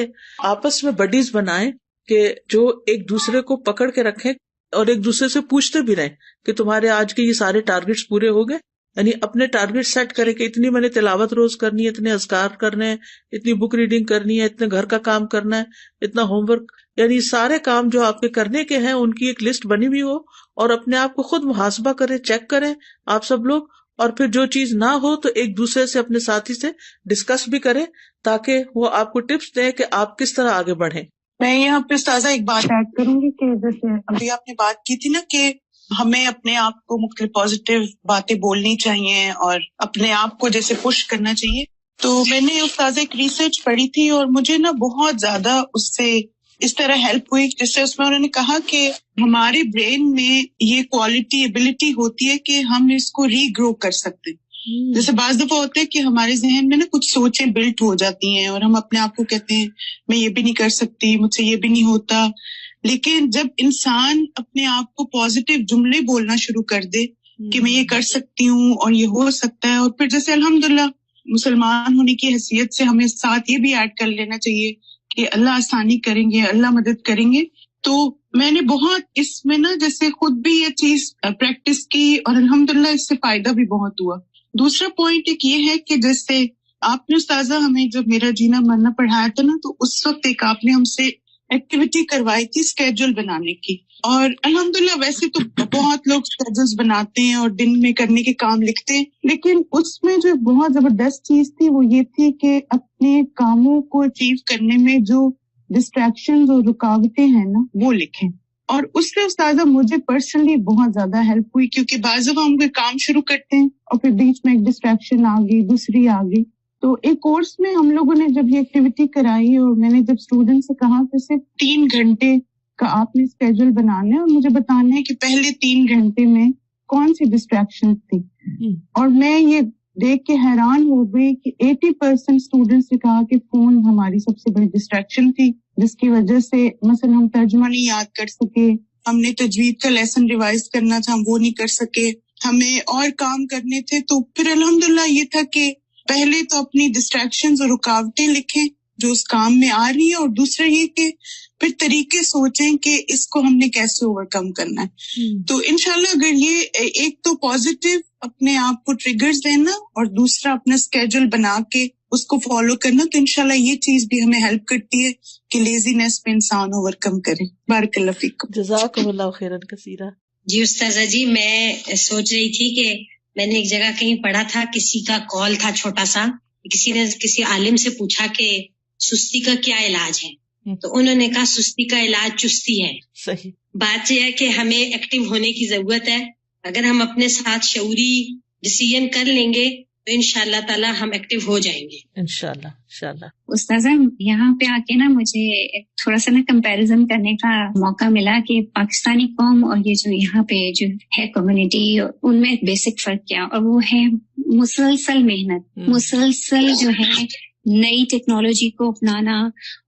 آپس میں بڈیز بنائیں کہ جو ایک دوسرے کو پکڑ کے رکھیں اور ایک دوسرے سے پوچھتے بھی رہیں کہ تمہارے آج کے یہ سارے ٹارگٹس پورے ہو گئے. یعنی اپنے ٹارگٹ سیٹ کریں کہ اتنی میں نے تلاوت روز کرنی ہے, اتنے اذکار کرنے ہیں, اتنی بک ریڈنگ کرنی ہے, اتنے گھر کا کام کرنا ہے, اتنا ہوم ورک, یعنی سارے کام جو آپ کے کرنے کے ہیں ان کی ایک لسٹ بنی ہوئی ہو اور اپنے آپ کو خود محاسبہ کریں, چیک کریں آپ سب لوگ, اور پھر جو چیز نہ ہو تو ایک دوسرے سے اپنے ساتھی سے ڈسکس بھی کریں تاکہ وہ آپ کو ٹپس دیں کہ آپ کس طرح آگے بڑھیں.
میں یہاں پہ استاذہ ایک بات ایڈ کروں گی کہ جیسے ابھی آپ نے بات کی تھی نا کہ ہمیں اپنے آپ کو مختلف پازیٹیو باتیں بولنی چاہیے اور اپنے آپ کو جیسے پش کرنا چاہیے. تو میں نے استاذہ ایک ریسرچ پڑھی تھی اور مجھے نا بہت زیادہ اس سے اس طرح ہیلپ ہوئی، جس سے اس میں انہوں نے کہا کہ ہمارے برین میں یہ کوالٹی ایبلٹی ہوتی ہے کہ ہم اس کو ری گرو کر سکتے ہیں. جیسے بعض دفعہ ہوتا ہے کہ ہمارے ذہن میں نا کچھ سوچیں بلٹ ہو جاتی ہیں اور ہم اپنے آپ کو کہتے ہیں میں یہ بھی نہیں کر سکتی، مجھ سے یہ بھی نہیں ہوتا. لیکن جب انسان اپنے آپ کو پازیٹیو جملے بولنا شروع کر دے کہ میں یہ کر سکتی ہوں اور یہ ہو سکتا ہے، اور پھر جیسے الحمدللہ مسلمان ہونے کی حیثیت سے ہمیں ساتھ یہ بھی ایڈ کر لینا چاہیے کہ اللہ آسانی کریں گے، اللہ مدد کریں گے. تو میں نے بہت اس میں نا جیسے خود بھی یہ چیز پریکٹس کی اور الحمدللہ اس سے فائدہ بھی بہت ہوا. دوسرا پوائنٹ ایک یہ ہے کہ جیسے آپ نے استاذہ ہمیں جب میرا جینا مرنا پڑھایا تھا نا، تو اس وقت ایک آپ نے ہم سے ایکٹیویٹی کروائی تھی اسکیڈول بنانے کی. اور الحمدللہ ویسے تو بہت لوگ اسکیڈولز بناتے ہیں اور دن میں کرنے کے کام لکھتے ہیں، لیکن اس میں جو بہت زبردست چیز تھی وہ یہ تھی کہ اپنے کاموں کو اچیو کرنے میں جو ڈسٹریکشنز اور رکاوٹیں ہیں نا وہ لکھیں. اور اس سے استاذہ مجھے پرسنلی بہت زیادہ ہیلپ ہوئی، کیونکہ بعض دفعہ ہم کوئی کام شروع کرتے ہیں اور پھر بیچ میں ایک ڈسٹریکشن آ گئی، دوسری آ گئی. تو ایک کورس میں ہم لوگوں نے جب یہ ایکٹیویٹی کرائی اور میں نے جب اسٹوڈنٹ سے کہا کہ صرف 3 گھنٹے کا آپ نے اسکیڈول بنانا ہے اور مجھے بتانا ہے کہ پہلے 3 گھنٹے میں کون سی ڈسٹریکشن تھی، اور میں یہ دیکھ کے حیران ہو گئی کہ 80% اسٹوڈنٹس نے کہا کہ فون ہماری سب سے بڑی ڈسٹریکشن تھی، جس کی وجہ سے مثلا ہم ترجمہ نہیں یاد کر سکے، ہم نے تجوید کا لیسن ریوائز کرنا تھا ہم وہ نہیں کر سکے، ہمیں اور کام کرنے تھے. تو پھر الحمدللہ یہ تھا کہ پہلے تو اپنی ڈسٹریکشنز اور رکاوٹیں لکھیں جو اس کام میں آ رہی ہے، اور دوسرا یہ کہ پھر طریقے سوچیں کہ اس کو ہم نے کیسے اوور کم کرنا ہے. تو انشاءاللہ اگر یہ ایک تو پازیٹیو اپنے آپ کو ٹریگرز دینا اور دوسرا اپنا اسکیڈول بنا کے اس کو فالو کرنا، تو انشاءاللہ یہ چیز بھی ہمیں ہیلپ کرتی ہے کہ لیزینس میں انسان اوور کم کرے. بارک اللہ فیکم.
جزاکم اللہ خیرا کثیرا.
جی استاذہ جی، میں سوچ رہی تھی کہ میں نے ایک جگہ کہیں پڑھا تھا، کسی کا کال تھا چھوٹا سا، کسی نے کسی عالم سے پوچھا کہ سستی کا کیا علاج ہے، تو انہوں نے کہا سستی کا علاج چستی ہے.
صحیح
بات یہ ہے کہ ہمیں ایکٹیو ہونے کی ضرورت ہے. اگر ہم اپنے ساتھ شعوری ڈیسیژن کر لیں گے تو انشاءاللہ تعالی ہم ایکٹیو ہو جائیں گے
انشاءاللہ.
استاذہ یہاں پہ آ کے نا مجھے تھوڑا سا نا کمپیریزن کرنے کا موقع ملا کہ پاکستانی قوم اور یہ جو یہاں پہ جو ہے کمیونٹی، ان میں بیسک فرق کیا، اور وہ ہے مسلسل محنت، مسلسل جو ہے نئی ٹیکنالوجی کو اپنانا،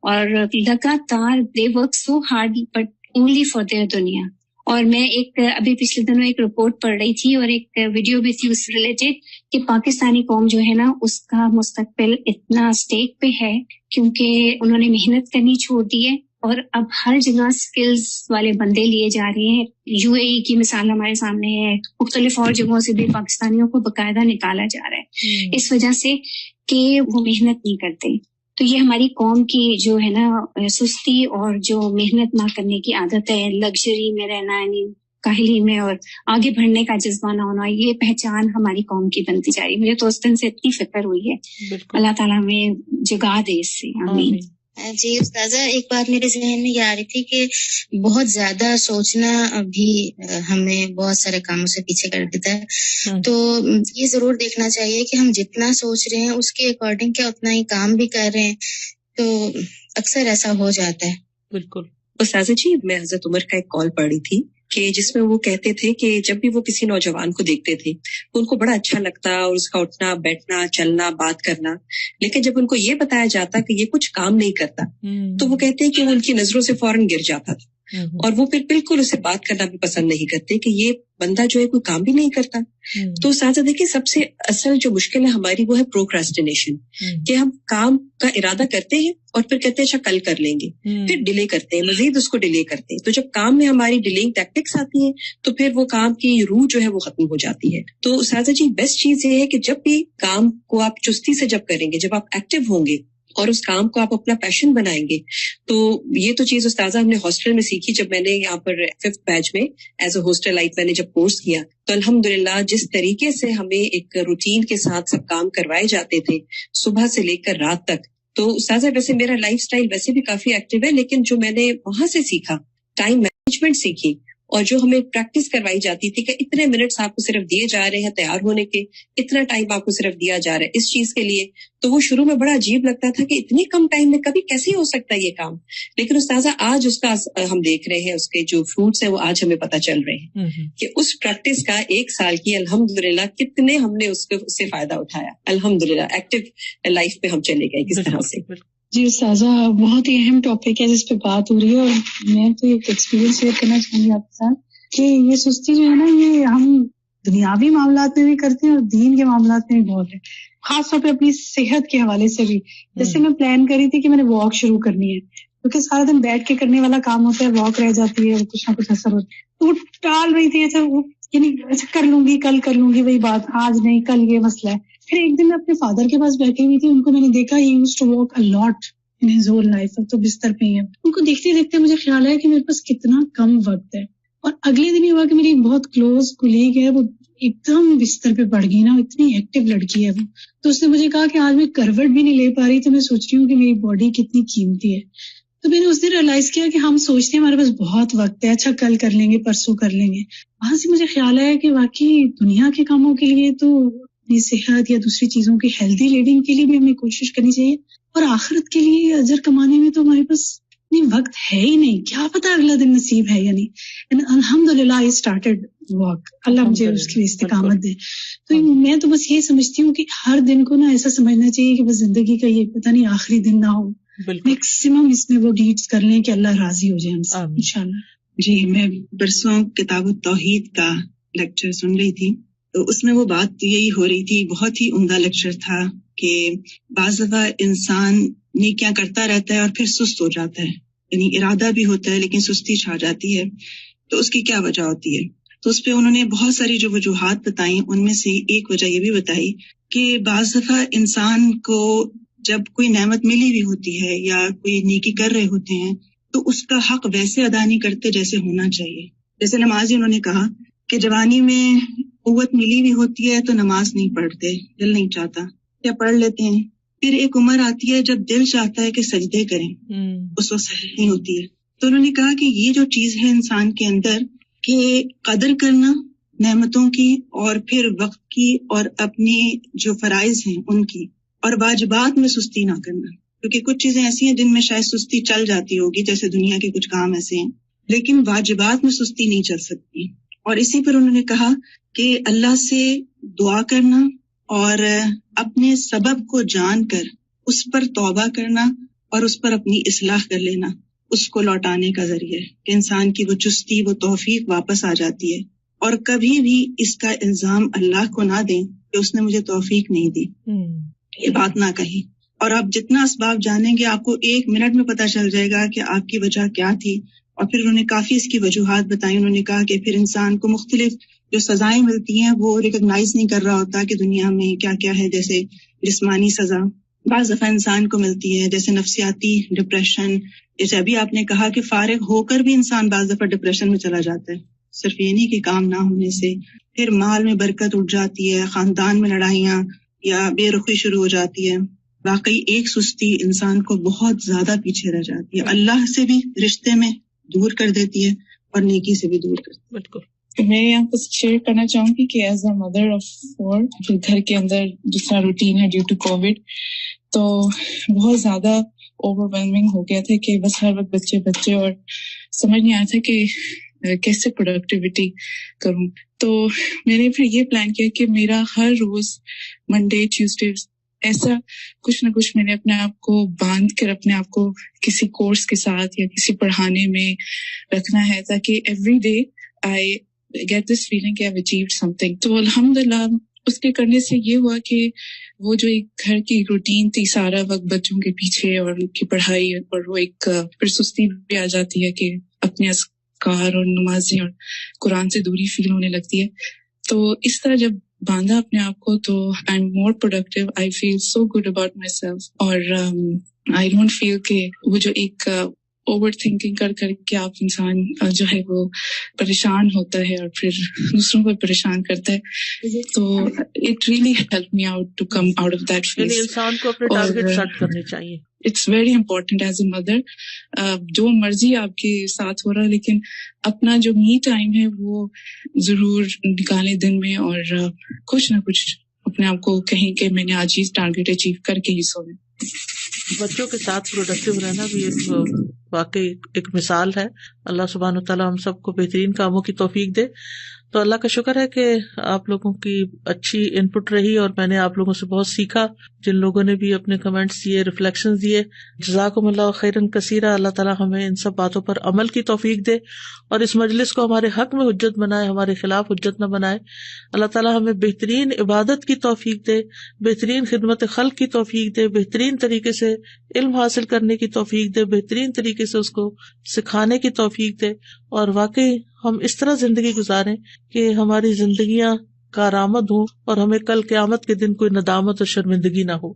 اور لگاتار they work so hard but only for their دنیا. اور میں ایک ابھی پچھلے دنوں ایک رپورٹ پڑھ رہی تھی اور ایک ویڈیو بھی تھی اس سے ریلیٹڈ کہ پاکستانی قوم جو ہے نا اس کا مستقبل اتنا اسٹیک پہ ہے کیونکہ انہوں نے محنت کرنی چھوڑ دی ہے، اور اب ہر جگہ سکلز والے بندے لیے جا رہے ہیں. UAE کی مثال ہمارے سامنے ہے، مختلف اور جگہوں سے بھی پاکستانیوں کو باقاعدہ نکالا جا رہا ہے اس وجہ سے کہ وہ محنت نہیں کرتے. تو یہ ہماری قوم کی جو ہے نا سستی اور جو محنت نہ کرنے کی عادت ہے، لگژری میں رہنا، یعنی کاہلی میں، اور آگے بڑھنے کا جذبہ نہ ہونا، یہ پہچان ہماری قوم کی بنتی جا رہی. مجھے تو اس دن سے اتنی فکر ہوئی ہے. اللہ تعالیٰ ہمیں جگا دے اس سے، آمین.
جی استاذہ، ایک بات میرے ذہن میں یہ آ رہی تھی کہ بہت زیادہ سوچنا بھی ہمیں بہت سارے کاموں سے پیچھے کر دیتا ہے. تو یہ ضرور دیکھنا چاہیے کہ ہم جتنا سوچ رہے ہیں اس کے اکارڈنگ کیا اتنا ہی کام بھی کر رہے ہیں، تو اکثر ایسا ہو جاتا ہے.
بالکل.
استاذہ جی، میں حضرت عمر کا ایک کال پڑھی تھی کہ جس میں وہ کہتے تھے کہ جب بھی وہ کسی نوجوان کو دیکھتے تھے تو ان کو بڑا اچھا لگتا اور اس کا اٹھنا بیٹھنا چلنا بات کرنا، لیکن جب ان کو یہ بتایا جاتا کہ یہ کچھ کام نہیں کرتا تو وہ کہتے ہیں کہ وہ ان کی نظروں سے فوراً گر جاتا تھا، اور وہ پھر بالکل اسے بات کرنا بھی پسند نہیں کرتے کہ یہ بندہ جو ہے کوئی کام بھی نہیں کرتا. تو ساتھ دیکھیں سب سے اصل جو مشکل ہے ہماری وہ ہے پروکراسٹینیشن، کہ ہم کام کا ارادہ کرتے ہیں اور پھر کہتے ہیں اچھا کل کر لیں گے، پھر ڈیلے کرتے ہیں، مزید اس کو ڈیلے کرتے ہیں. تو جب کام میں ہماری ڈیلینگ ٹیکٹکس آتی ہیں تو پھر وہ کام کی روح جو ہے وہ ختم ہو جاتی ہے. تو ساتھ جی بیسٹ چیز یہ ہے کہ جب بھی کام کو آپ چستی سے جب کریں گے، جب آپ ایکٹیو ہوں گے اور اس کام کو آپ اپنا پیشن بنائیں گے. تو یہ تو چیز استاذہ ہم نے ہاسٹل میں سیکھی. جب میں نے یہاں پر 5th بیچ میں ایز اے ہاسٹل لائٹ میں نے جب کورس کیا تو الحمدللہ جس طریقے سے ہمیں ایک روٹین کے ساتھ سب کام کروائے جاتے تھے صبح سے لے کر رات تک. تو استاذہ ویسے میرا لائف سٹائل ویسے بھی کافی ایکٹیو ہے, لیکن جو میں نے وہاں سے سیکھا ٹائم مینجمنٹ سیکھی, اور جو ہمیں پریکٹس کروائی جاتی تھی کہ اتنے منٹس آپ کو صرف دیے جا رہے ہیں تیار ہونے کے, اتنا ٹائم آپ کو صرف دیا جا رہا ہے اس چیز کے لیے, تو وہ شروع میں بڑا عجیب لگتا تھا کہ اتنی کم ٹائم میں کبھی کیسے ہو سکتا ہے یہ کام. لیکن استاذہ آج اس کا ہم دیکھ رہے ہیں, اس کے جو فروٹس ہیں وہ آج ہمیں پتہ چل رہے ہیں کہ اس پریکٹس کا 1 سال کی الحمدللہ کتنے ہم نے اس سے فائدہ اٹھایا. الحمدللہ ایکٹیو لائف پہ ہم چلے گئے کس طرح سے.
جی استاذہ, بہت ہی اہم ٹاپک ہے جس پہ بات ہو رہی ہے, اور میں تو ایک ایکسپیرینس شیئر کرنا چاہوں گی آپ کے ساتھ کہ یہ سستی جو ہے نا, یہ ہم دنیاوی معاملات میں بھی کرتے ہیں اور دین کے معاملات میں بھی بہت ہے, خاص طور پہ اپنی صحت کے حوالے سے بھی. جیسے میں پلان کری تھی کہ میں نے واک شروع کرنی ہے, کیونکہ سارا دن بیٹھ کے کرنے والا کام ہوتا ہے, واک رہ جاتی ہے, کچھ نہ کچھ اثر ہوتا ہے, تو وہ ٹال رہی تھی. اچھا کر لوں گی, کل کر لوں گی, وہی بات, آج نہیں کل یہ مسئلہ ہے. پھر ایک دن میں اپنے فادر کے پاس بیٹھی ہوئی تھی, ان کو میں نے دیکھا ہی used to walk a lot in his whole life, اب تو بستر پہ ہی ہے. ان کو دیکھتے دیکھتے مجھے خیال آیا کہ میرے پاس کتنا کم وقت ہے. اور اگلے دن یہ ہوا کہ میری ایک بہت کلوز کولیگ ہے, وہ ایک دم بستر پہ پڑ گئی نا, اتنی ایکٹیو لڑکی ہے وہ, تو اس نے مجھے کہا کہ آج میں کروٹ بھی نہیں لے پا رہی, تو میں سوچ رہی ہوں کہ میری باڈی کتنی قیمتی ہے. تو میں نے اس دن ریئلائز کیا کہ ہم سوچتے ہیں ہمارے پاس بہت وقت ہے, اچھا کل کر لیں گے, پرسوں کر لیں گے. وہاں سے مجھے خیال آیا کہ واقعی دنیا کے کاموں کے لیے تو اپنی صحت یا دوسری چیزوں کی ہیلدی لیونگ کے لیے بھی ہمیں کوشش کرنی چاہیے, اور آخرت کے لیے اجر کمانے میں تو ہمارے پاس نہیں وقت ہے ہی نہیں. کیا پتا اگلا دن نصیب ہے یا نہیں. الحمدللہ آئی اسٹارٹڈ واک, اللہ مجھے اس کی استقامت دے. تو میں تو بس یہ سمجھتی ہوں کہ ہر دن کو نا ایسا سمجھنا چاہیے کہ بس زندگی کا یہ پتہ نہیں آخری دن نہ ہو, میکسیمم اس میں وہ ڈیڈز کر لیں کہ اللہ راضی ہو جائے ہم سے انشاءاللہ.
جی, میں پرسوں کتاب التوحید کا لیکچر سن رہی تھی, تو اس میں وہ بات یہی ہو رہی تھی, بہت ہی عمدہ لیکچر تھا کہ بعض دفعہ انسان نیکیاں کرتا رہتا ہے اور پھر سست ہو جاتا ہے, یعنی ارادہ بھی ہوتا ہے لیکن سستی چھا جاتی ہے, تو اس کی کیا وجہ ہوتی ہے. تو اس پہ انہوں نے بہت ساری جو وجوہات بتائیں, ان میں سے ایک وجہ یہ بھی بتائی کہ بعض دفعہ انسان کو جب کوئی نعمت ملی بھی ہوتی ہے یا کوئی نیکی کر رہے ہوتے ہیں تو اس کا حق ویسے ادا نہیں کرتے جیسے ہونا چاہیے. جیسے نمازی انہوں نے کہا کہ جوانی میں قوت ملی بھی ہوتی ہے تو نماز نہیں پڑھتے, دل نہیں چاہتا, یا پڑھ لیتے ہیں. پھر ایک عمر آتی ہے جب دل چاہتا ہے کہ سجدے کریں, اس وقت صحیح نہیں ہوتی ہے. تو انہوں نے کہا کہ یہ جو چیز ہے انسان کے اندر کہ قدر کرنا نعمتوں کی, اور پھر وقت کی, اور اپنے جو فرائض ہیں ان کی, اور واجبات میں سستی نہ کرنا. کیونکہ کچھ چیزیں ایسی ہیں جن میں شاید سستی چل جاتی ہوگی, جیسے دنیا کے کچھ کام ایسے ہیں, لیکن واجبات میں سستی نہیں چل سکتی. اور اسی پر انہوں نے کہا کہ اللہ سے دعا کرنا اور اپنے سبب کو جان کر اس پر توبہ کرنا اور اس پر اپنی اصلاح کر لینا, اس کو لوٹانے کا ذریعہ ہے کہ انسان کی وہ چستی, وہ توفیق واپس آ جاتی ہے. اور کبھی بھی اس کا الزام اللہ کو نہ دیں کہ اس نے مجھے توفیق نہیں دی, یہ بات نہ کہیں. اور آپ جتنا اسباب جانیں گے آپ کو 1 منٹ میں پتہ چل جائے گا کہ آپ کی وجہ کیا تھی. اور پھر انہوں نے کافی اس کی وجوہات بتائی. انہوں نے کہا کہ پھر انسان کو مختلف جو سزائیں ملتی ہیں وہ ریکگنائز نہیں کر رہا ہوتا کہ دنیا میں کیا کیا ہے. جیسے جسمانی سزا بعض دفعہ انسان کو ملتی ہے, جیسے نفسیاتی ڈپریشن. جیسے ابھی آپ نے کہا کہ فارغ ہو کر بھی انسان بعض دفعہ ڈپریشن میں چلا جاتا ہے, صرف یہ نہیں کہ کام نہ ہونے سے. پھر مال میں برکت اٹھ جاتی ہے, خاندان میں لڑائیاں یا بے رخی شروع ہو جاتی ہے. واقعی ایک سستی انسان کو بہت زیادہ پیچھے رہ جاتی ہے, اللہ سے بھی رشتے میں دور کر دیتی ہے اور نیکی سے بھی دور کرتی ہے.
بالکل.
میں یہاں پر شیئر کرنا چاہوں گی کہ ایز اے مدر آف 4 پھر گھر کے اندر جس طرح روٹین ہے ڈیو ٹو کووڈ, تو بہت زیادہ اوور ویلمنگ ہو گیا تھا کہ بس ہر وقت بچے اور سمجھ نہیں آیا تھا کہ کیسے پروڈکٹیوٹی کروں. تو میں نے پھر یہ پلان کیا کہ میرا ہر روز منڈے ٹیوزڈے ایسا کچھ نہ کچھ میں نے اپنے آپ کو باندھ کر اپنے آپ کو کسی کورس کے ساتھ یا کسی پڑھانے میں رکھنا ہے, تاکہ every day I get this feeling کہ I've achieved something. تو الحمدللہ اس کے کرنے سے یہ ہوا کہ وہ جو ایک گھر کی روٹین تھی, سارا وقت بچوں کے پیچھے اور ان کی پڑھائی, اور وہ ایک پھر سستی بھی آ جاتی ہے کہ اپنے اذکار اور نمازیں اور قرآن سے دوری فیل ہونے لگتی ہے. تو اس طرح جب باندھا اپنے آپ کو تو I am more productive, I feel so good about myself, اور آئی ڈونٹ فیل کہ وہ جو ایک اوور تھنکنگ کر کے آپ انسان جو ہے وہ پریشان ہوتا ہے اور پھر دوسروں کو پریشان کرتا ہے. تو it really help me out to come out of that phase.
انسان کو اپنے ٹارگیٹ سیٹ کرنے چاہیے.
It's very important as a mother, جو مرضی آپ کے ساتھ ہو رہا ہے لیکن اپنا جو می ٹائم ہے وہ ضرور نکالیں دن میں, اور کچھ نہ کچھ اپنے آپ کو کہیں کہ میں نے آج یہ ٹارگیٹ اچیو کر کے ہی سونا.
بچوں کے ساتھ پروڈکٹیو رہنا بھی ایک واقعی ایک مثال ہے. اللہ سبحانہ وتعالیٰ ہم سب کو بہترین کاموں کی توفیق دے. تو اللہ کا شکر ہے کہ آپ لوگوں کی اچھی ان پٹ رہی اور میں نے آپ لوگوں سے بہت سیکھا. جن لوگوں نے بھی اپنے کمنٹس دیے, ریفلیکشنز دیے, جزاکم اللہ خیرن کثیرا. اللہ تعالیٰ ہمیں ان سب باتوں پر عمل کی توفیق دے اور اس مجلس کو ہمارے حق میں حجت بنائے, ہمارے خلاف حجت نہ بنائے. اللہ تعالیٰ ہمیں بہترین عبادت کی توفیق دے, بہترین خدمت خلق کی توفیق دے, بہترین طریقے سے علم حاصل کرنے کی توفیق دے, بہترین طریقے سے اس کو سکھانے کی توفیق دے, اور واقعی ہم اس طرح زندگی گزاریں کہ ہماری زندگیاں کارآمد ہوں اور ہمیں کل قیامت کے دن کوئی ندامت اور شرمندگی نہ ہو.